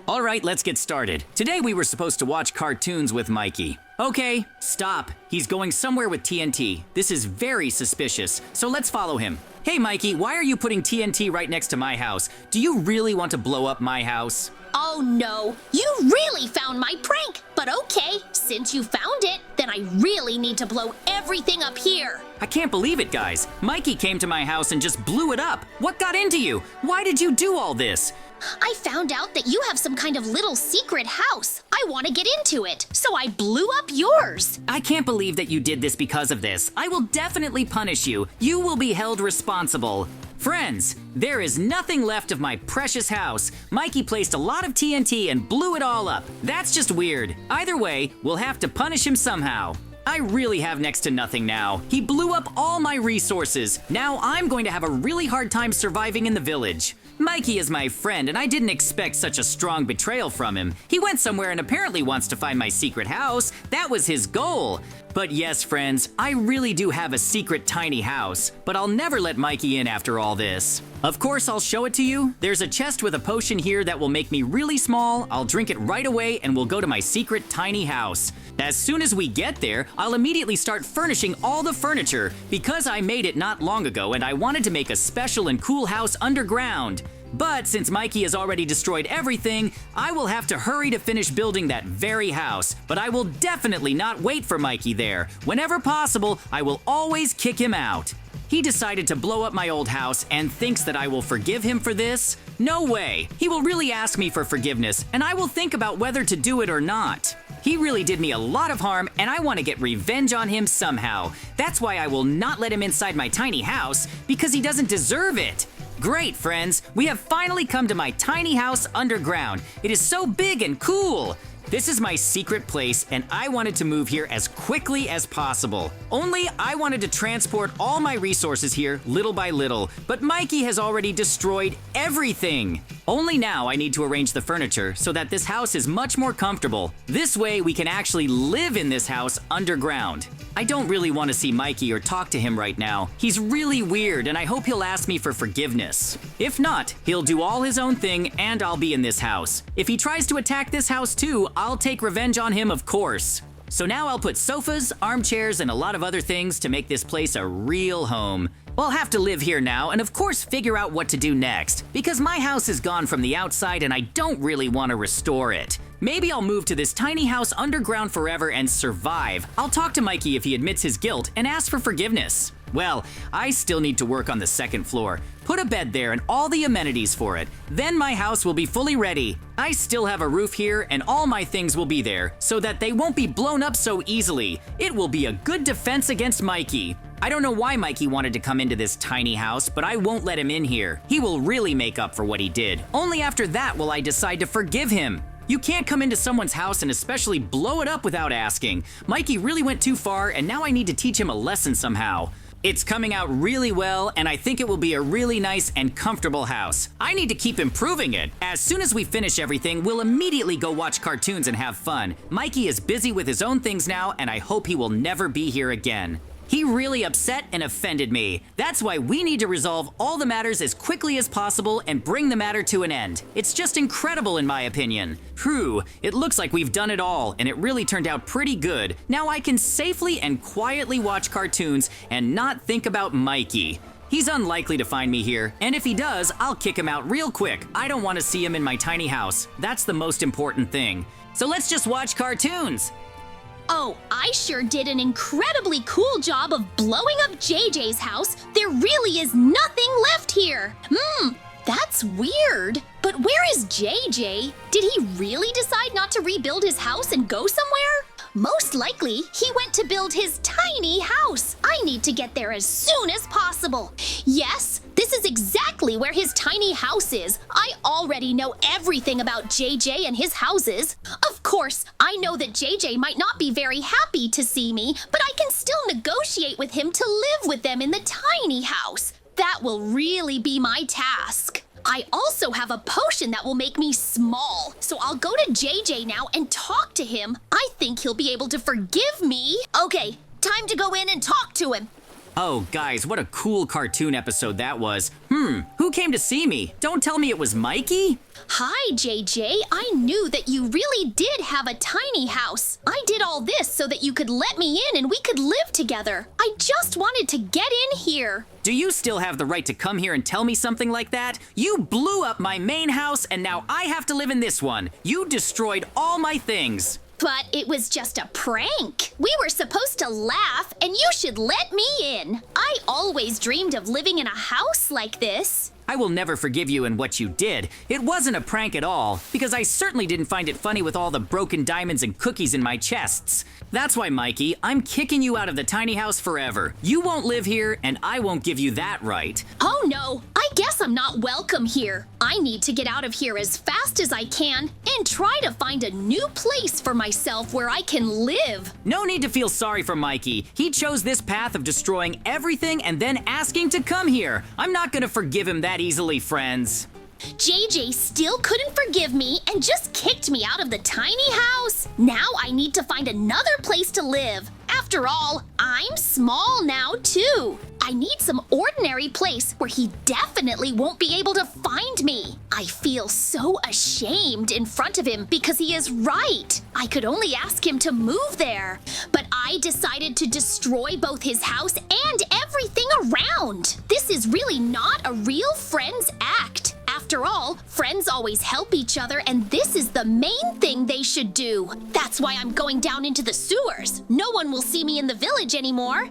All right, let's get started. Today we were supposed to watch cartoons with Mikey. Okay, stop. He's going somewhere with TNT. This is very suspicious, so let's follow him. Hey Mikey, why are you putting TNT right next to my house? Do you really want to blow up my house? Oh no, you really found my prank! But okay, since you found it, then I really need to blow everything up here. I can't believe it, guys. Mikey came to my house and just blew it up. What got into you? Why did you do all this? I found out that you have some kind of little secret house. I want to get into it, so I blew up yours. I can't believe that you did this because of this. I will definitely punish you. You will be held responsible. Friends, there is nothing left of my precious house. Mikey placed a lot of TNT and blew it all up. That's just weird. Either way, we'll have to punish him somehow. I really have next to nothing now. He blew up all my resources. Now I'm going to have a really hard time surviving in the village. Mikey is my friend, and I didn't expect such a strong betrayal from him. He went somewhere and apparently wants to find my secret house. That was his goal. But yes, friends, I really do have a secret tiny house, but I'll never let Mikey in after all this. Of course, I'll show it to you. There's a chest with a potion here that will make me really small. I'll drink it right away and we'll go to my secret tiny house. As soon as we get there, I'll immediately start furnishing all the furniture because I made it not long ago and I wanted to make a special and cool house underground. But since Mikey has already destroyed everything, I will have to hurry to finish building that very house. But I will definitely not wait for Mikey there. Whenever possible, I will always kick him out. He decided to blow up my old house and thinks that I will forgive him for this? No way! He will really ask me for forgiveness, and I will think about whether to do it or not. He really did me a lot of harm, and I want to get revenge on him somehow. That's why I will not let him inside my tiny house, because he doesn't deserve it. Great, friends! We have finally come to my tiny house underground. It is so big and cool! This is my secret place, and I wanted to move here as quickly as possible. Only I wanted to transport all my resources here little by little, but Mikey has already destroyed everything. Only now I need to arrange the furniture so that this house is much more comfortable. This way we can actually live in this house underground. I don't really want to see Mikey or talk to him right now. He's really weird, and I hope he'll ask me for forgiveness. If not, he'll do all his own thing, and I'll be in this house. If he tries to attack this house too, I'll take revenge on him, of course. So now I'll put sofas, armchairs, and a lot of other things to make this place a real home. I'll have to live here now and of course figure out what to do next, because my house is gone from the outside and I don't really want to restore it. Maybe I'll move to this tiny house underground forever and survive. I'll talk to Mikey if he admits his guilt and ask for forgiveness. Well, I still need to work on the second floor. Put a bed there and all the amenities for it. Then my house will be fully ready. I still have a roof here and all my things will be there so that they won't be blown up so easily. It will be a good defense against Mikey. I don't know why Mikey wanted to come into this tiny house, but I won't let him in here. He will really make up for what he did. Only after that will I decide to forgive him. You can't come into someone's house and especially blow it up without asking. Mikey really went too far and now I need to teach him a lesson somehow. It's coming out really well, and I think it will be a really nice and comfortable house. I need to keep improving it. As soon as we finish everything, we'll immediately go watch cartoons and have fun. Mikey is busy with his own things now, and I hope he will never be here again. He really upset and offended me. That's why we need to resolve all the matters as quickly as possible and bring the matter to an end. It's just incredible in my opinion. Phew, it looks like we've done it all, and it really turned out pretty good. Now I can safely and quietly watch cartoons and not think about Mikey. He's unlikely to find me here, and if he does, I'll kick him out real quick. I don't want to see him in my tiny house. That's the most important thing. So let's just watch cartoons. Oh, I sure did an incredibly cool job of blowing up JJ's house. There really is nothing left here. That's weird. But where is JJ? Did he really decide not to rebuild his house and go somewhere? Most likely, he went to build his tiny house. I need to get there as soon as possible. Yes, this is exactly where his tiny house is. I already know everything about JJ and his houses. Of course, I know that JJ might not be very happy to see me, but I can still negotiate with him to live with them in the tiny house. That will really be my task. I also have a potion that will make me small, so I'll go to JJ now and talk to him. I think he'll be able to forgive me. Okay, time to go in and talk to him. Oh, guys, what a cool cartoon episode that was. Who came to see me? Don't tell me it was Mikey? Hi, JJ. I knew that you really did have a tiny house. I did all this so that you could let me in and we could live together. I just wanted to get in here. Do you still have the right to come here and tell me something like that? You blew up my main house and now I have to live in this one. You destroyed all my things. But it was just a prank. We were supposed to laugh, and you should let me in. I always dreamed of living in a house like this. I will never forgive you and what you did. It wasn't a prank at all, because I certainly didn't find it funny with all the broken diamonds and cookies in my chests. That's why, Mikey, I'm kicking you out of the tiny house forever. You won't live here, and I won't give you that right. Oh no, I guess I'm not welcome here. I need to get out of here as fast as I can and try to find a new place for myself where I can live. No need to feel sorry for Mikey. He chose this path of destroying everything and then asking to come here. I'm not gonna forgive him that easily, friends. JJ still couldn't forgive me and just kicked me out of the tiny house. Now I need to find another place to live. After all, I'm small now too. I need some ordinary place where he definitely won't be able to find me. I feel so ashamed in front of him because he is right. I could only ask him to move there. But I decided to destroy both his house and everything around. This is really not a real friend's act. After all, friends always help each other, and this is the main thing they should do. That's why I'm going down into the sewers. No one will see me in the village anymore.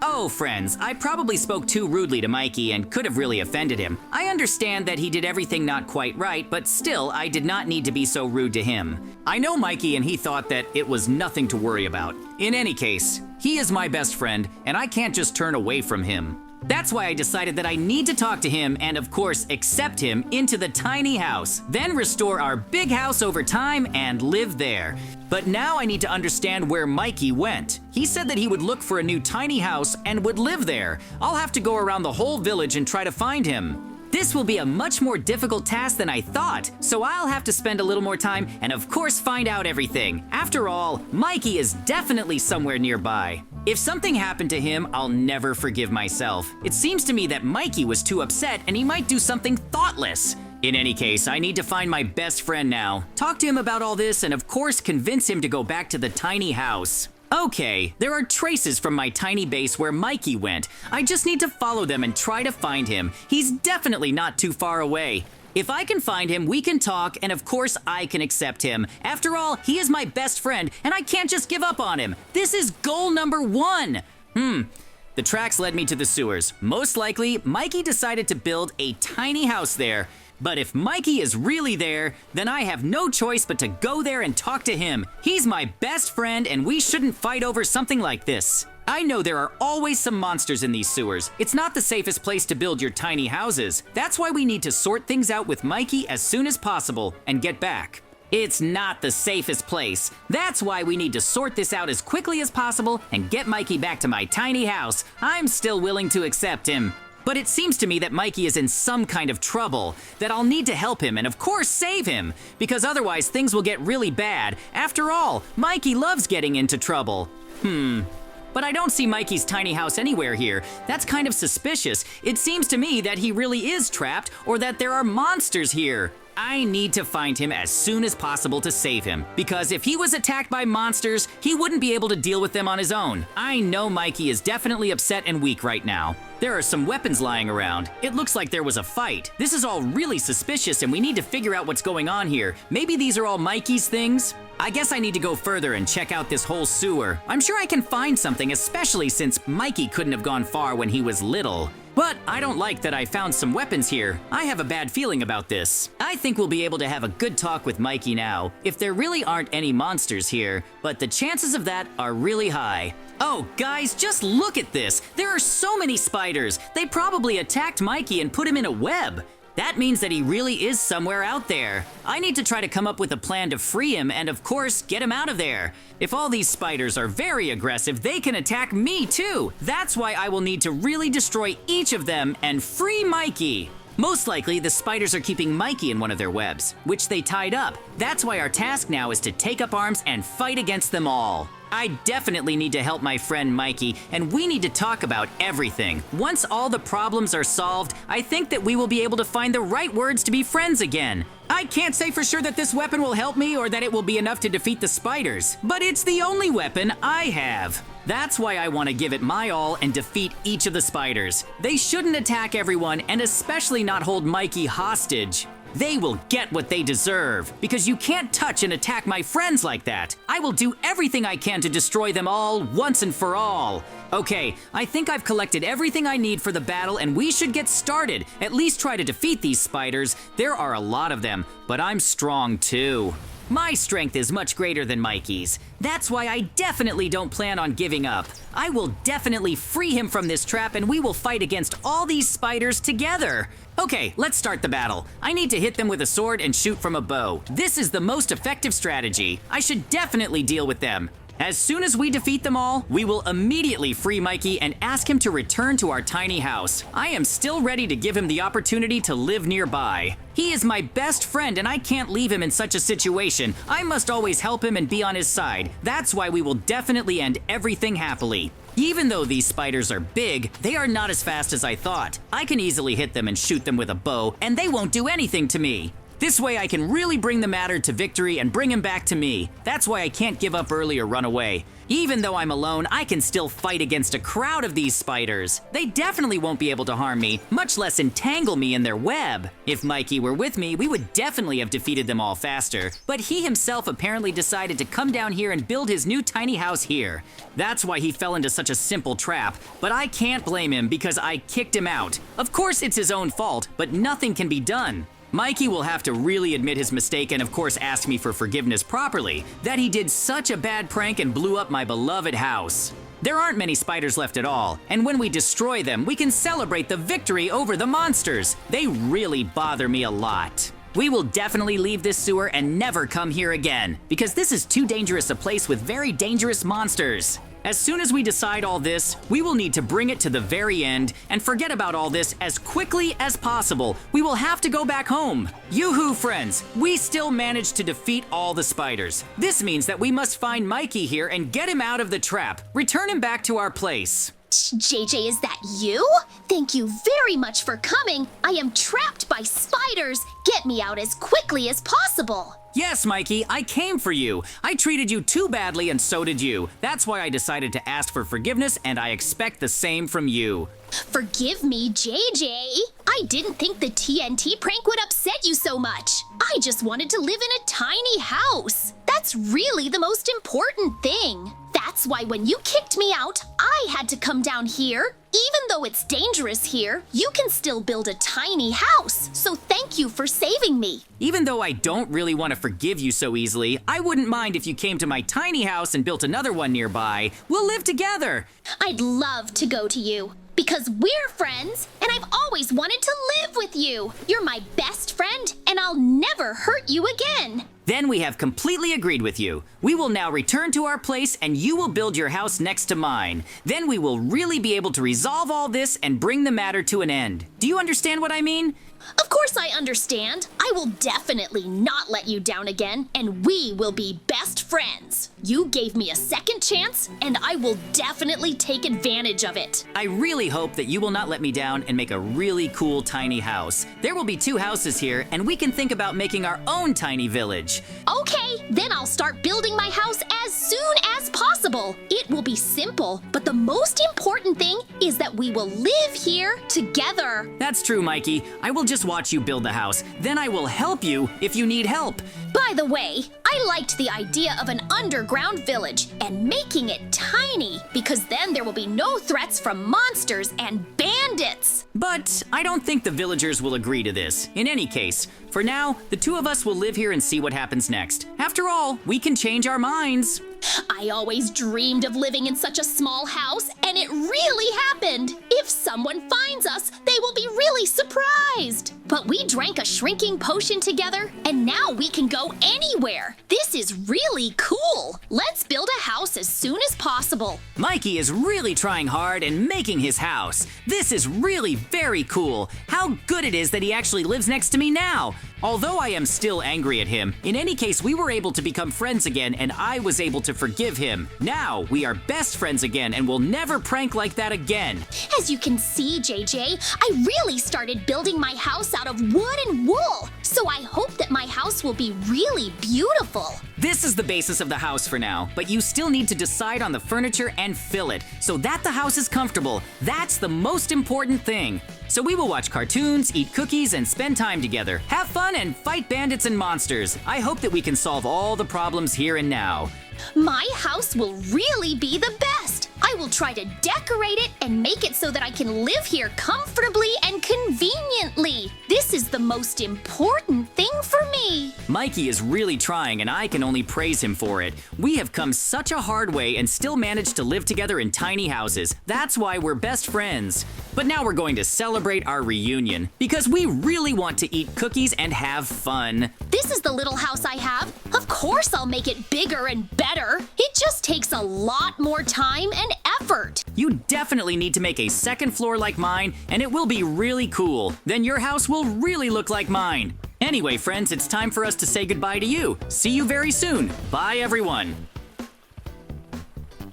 Oh, friends, I probably spoke too rudely to Mikey and could have really offended him. I understand that he did everything not quite right, but still, I did not need to be so rude to him. I know Mikey and he thought that it was nothing to worry about. In any case, he is my best friend, and I can't just turn away from him. That's why I decided that I need to talk to him and, of course, accept him into the tiny house, then restore our big house over time and live there. But now I need to understand where Mikey went. He said that he would look for a new tiny house and would live there. I'll have to go around the whole village and try to find him. This will be a much more difficult task than I thought, so I'll have to spend a little more time and of course find out everything. After all, Mikey is definitely somewhere nearby. If something happened to him, I'll never forgive myself. It seems to me that Mikey was too upset and he might do something thoughtless. In any case, I need to find my best friend now, talk to him about all this, and of course convince him to go back to the tiny house. Okay, there are traces from my tiny base where Mikey went. I just need to follow them and try to find him. He's definitely not too far away. If I can find him, we can talk, and of course I can accept him. After all, he is my best friend, and I can't just give up on him. This is goal number 1. The tracks led me to the sewers. Most likely, Mikey decided to build a tiny house there. But if Mikey is really there, then I have no choice but to go there and talk to him. He's my best friend, and we shouldn't fight over something like this. I know there are always some monsters in these sewers. It's not the safest place to build your tiny houses. That's why we need to sort things out with Mikey as soon as possible and get back. It's not the safest place. That's why we need to sort this out as quickly as possible and get Mikey back to my tiny house. I'm still willing to accept him. But it seems to me that Mikey is in some kind of trouble, that I'll need to help him and of course save him, because otherwise things will get really bad. After all, Mikey loves getting into trouble. But I don't see Mikey's tiny house anywhere here. That's kind of suspicious. It seems to me that he really is trapped or that there are monsters here. I need to find him as soon as possible to save him, because if he was attacked by monsters, he wouldn't be able to deal with them on his own. I know Mikey is definitely upset and weak right now. There are some weapons lying around. It looks like there was a fight. This is all really suspicious and we need to figure out what's going on here. Maybe these are all Mikey's things? I guess I need to go further and check out this whole sewer. I'm sure I can find something, especially since Mikey couldn't have gone far when he was little. But I don't like that I found some weapons here. I have a bad feeling about this. I think we'll be able to have a good talk with Mikey now, if there really aren't any monsters here, but the chances of that are really high. Oh, guys, just look at this. There are so many spiders. They probably attacked Mikey and put him in a web. That means that he really is somewhere out there. I need to try to come up with a plan to free him and, of course, get him out of there. If all these spiders are very aggressive, they can attack me too. That's why I will need to really destroy each of them and free Mikey. Most likely, the spiders are keeping Mikey in one of their webs, which they tied up. That's why our task now is to take up arms and fight against them all. I definitely need to help my friend Mikey, and we need to talk about everything. Once all the problems are solved, I think that we will be able to find the right words to be friends again. I can't say for sure that this weapon will help me or that it will be enough to defeat the spiders, but it's the only weapon I have. That's why I want to give it my all and defeat each of the spiders. They shouldn't attack everyone, and especially not hold Mikey hostage. They will get what they deserve, because you can't touch and attack my friends like that. I will do everything I can to destroy them all, once and for all. Okay, I think I've collected everything I need for the battle, and we should get started. At least try to defeat these spiders. There are a lot of them, but I'm strong too. My strength is much greater than Mikey's. That's why I definitely don't plan on giving up. I will definitely free him from this trap, and we will fight against all these spiders together. Okay, let's start the battle. I need to hit them with a sword and shoot from a bow. This is the most effective strategy. I should definitely deal with them. As soon as we defeat them all, we will immediately free Mikey and ask him to return to our tiny house. I am still ready to give him the opportunity to live nearby. He is my best friend, and I can't leave him in such a situation. I must always help him and be on his side. That's why we will definitely end everything happily. Even though these spiders are big, they are not as fast as I thought. I can easily hit them and shoot them with a bow, and they won't do anything to me. This way I can really bring the matter to victory and bring him back to me. That's why I can't give up early or run away. Even though I'm alone, I can still fight against a crowd of these spiders. They definitely won't be able to harm me, much less entangle me in their web. If Mikey were with me, we would definitely have defeated them all faster. But he himself apparently decided to come down here and build his new tiny house here. That's why he fell into such a simple trap. But I can't blame him because I kicked him out. Of course it's his own fault, but nothing can be done. Mikey will have to really admit his mistake and of course ask me for forgiveness properly, that he did such a bad prank and blew up my beloved house. There aren't many spiders left at all, and when we destroy them, we can celebrate the victory over the monsters. They really bother me a lot. We will definitely leave this sewer and never come here again, because this is too dangerous a place with very dangerous monsters. As soon as we decide all this, we will need to bring it to the very end and forget about all this as quickly as possible. We will have to go back home. Yoo-hoo, friends! We still managed to defeat all the spiders. This means that we must find Mikey here and get him out of the trap. Return him back to our place. JJ, is that you? Thank you very much for coming. I am trapped by spiders. Get me out as quickly as possible. Yes, Mikey, I came for you. I treated you too badly and so did you. That's why I decided to ask for forgiveness, and I expect the same from you. Forgive me, JJ. I didn't think the TNT prank would upset you so much. I just wanted to live in a tiny house. That's really the most important thing. That's why when you kicked me out, I had to come down here. Even though it's dangerous here, you can still build a tiny house. So thank you for saving me. Even though I don't really want to forgive you so easily, I wouldn't mind if you came to my tiny house and built another one nearby. We'll live together. I'd love to go to you. Because we're friends, and I've always wanted to live with you. You're my best friend, and I'll never hurt you again. Then we have completely agreed with you. We will now return to our place, and you will build your house next to mine. Then we will really be able to resolve all this and bring the matter to an end. Do you understand what I mean? Of course I understand. I will definitely not let you down again, and we will be best friends. You gave me a second chance, and I will definitely take advantage of it. I really hope that you will not let me down and make a really cool tiny house. There will be 2 houses here, and we can think about making our own tiny village. Okay, then I'll start building my house as soon as possible. It will be simple, but the most important thing is that we will live here together. That's true, Mikey. I will just watch you build the house. Then I will help you if you need help. By the way, I liked the idea of an underground village and making it tiny, because then there will be no threats from monsters and bandits. But I don't think the villagers will agree to this. In any case, for now, the 2 of us will live here and see what happens next. After all, we can change our minds. I always dreamed of living in such a small house, and it really happened. If someone finds us, they will be really surprised. But we drank a shrinking potion together, and now we can go anywhere. This is really cool. Let's build a house as soon as possible. Mikey is really trying hard and making his house. This is really very cool. How good it is that he actually lives next to me now. Although I am still angry at him, in any case, we were able to become friends again and I was able to forgive him. Now, we are best friends again and will never prank like that again. As you can see, JJ, I really started building my house out of wood and wool. So I hope that my house will be really beautiful. This is the basis of the house for now, but you still need to decide on the furniture and fill it so that the house is comfortable. That's the most important thing. So we will watch cartoons, eat cookies, and spend time together. Have fun and fight bandits and monsters. I hope that we can solve all the problems here and now. My house will really be the best. I will try to decorate it and make it so that I can live here comfortably and conveniently. This is the most important thing for me. Mikey is really trying and I can only praise him for it. We have come such a hard way and still managed to live together in tiny houses. That's why we're best friends. But now we're going to celebrate our reunion because we really want to eat cookies and have fun. This is the little house I have. Of course I'll make it bigger and better. It just takes a lot more time and effort. You definitely need to make a second floor like mine and it will be really cool. Then your house will really look like mine. Anyway, friends, it's time for us to say goodbye to you. See you very soon. Bye, everyone.